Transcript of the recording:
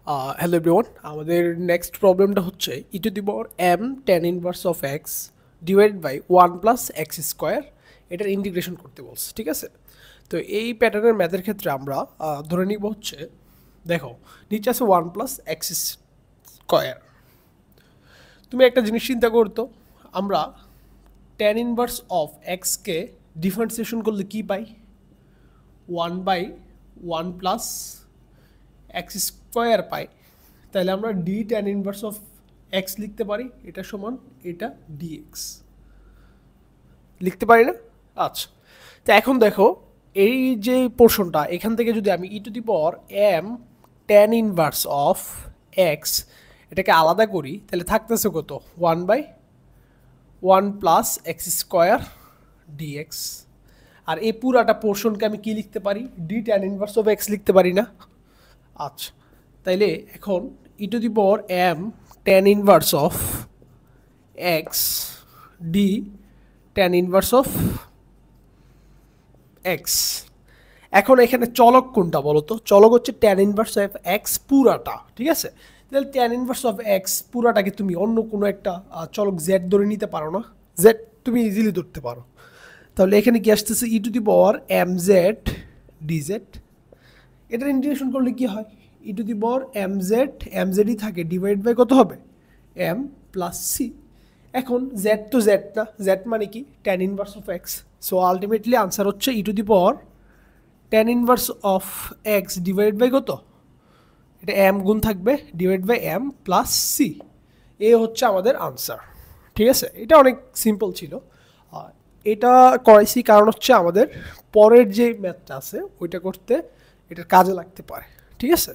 Hello everyone, আমাদের next প্রবলেমটা হচ্ছে E to the power M tan inverse of X divide by one plus X square এটার integration করতে বলছে। ঠিক আছে, তো এই প্যাটার্নের ম্যাথের ক্ষেত্রে আমরা ধরে নিব হচ্ছে, দেখো নিচে আছে ওয়ান প্লাস এক্স স্কোয়ার। তুমি একটা জিনিস চিন্তা করতো, আমরা টেন ইনভার্স অফ এক্সকে ডিফারেন্সিয়েশন করলে কি পাই? One by one plus X square পাই। তাহলে আমরা D tan inverse of X লিখতে পারি, এটা সমান এটা ডিএক্স লিখতে পারি না? আচ্ছা, তো এখন দেখো এই যে পোর্শনটা এখান থেকে যদি আমি E to the power M tan inverse of X এটাকে আলাদা করি, তাহলে থাকতেছে কত? One by one plus X square DX. আর এই পুরাটা পোর্শনকে আমি কি লিখতে পারি? D tan inverse of X লিখতে পারি না? আচ্ছা, তাইলে এখন E to the power M tan inverse of X D tan inverse of X. এখন এখানে চলক কোনটা বলো তো? চলক হচ্ছে ট্যান ইনভার্স অফ এক্স পুরাটা। ঠিক আছে, তাহলে ট্যান ইনভার্স অফ এক্স পুরাটাকে তুমি অন্য কোনো একটা চলক জেড ধরে নিতে পারো না? জেড তুমি ইজিলি ধরতে পারো। তাহলে এখানে কি আসতেছে? E to the power M Z DZ. এটার ইন্টিগ্রেশন করলে কি হয়? ই টু দি পাওয়ার এম জেডই থাকে, ডিভাইড বাই কত হবে? M plus C. এখন জেড তো জেড না, জেড মানে কি? Tan inverse of X. So ultimately answer হচ্ছে E to the power tan inverse of X divide by কত? এটা এম গুণ থাকবে, divide by M plus C. এ হচ্ছে আমাদের আনসার। ঠিক আছে, এটা অনেক সিম্পল ছিল। এটা করাইছি কারণ হচ্ছে আমাদের পরের যে ম্যাথটা আছে ওইটা করতে এটার কাজে লাগতে পারে। ঠিক আছে।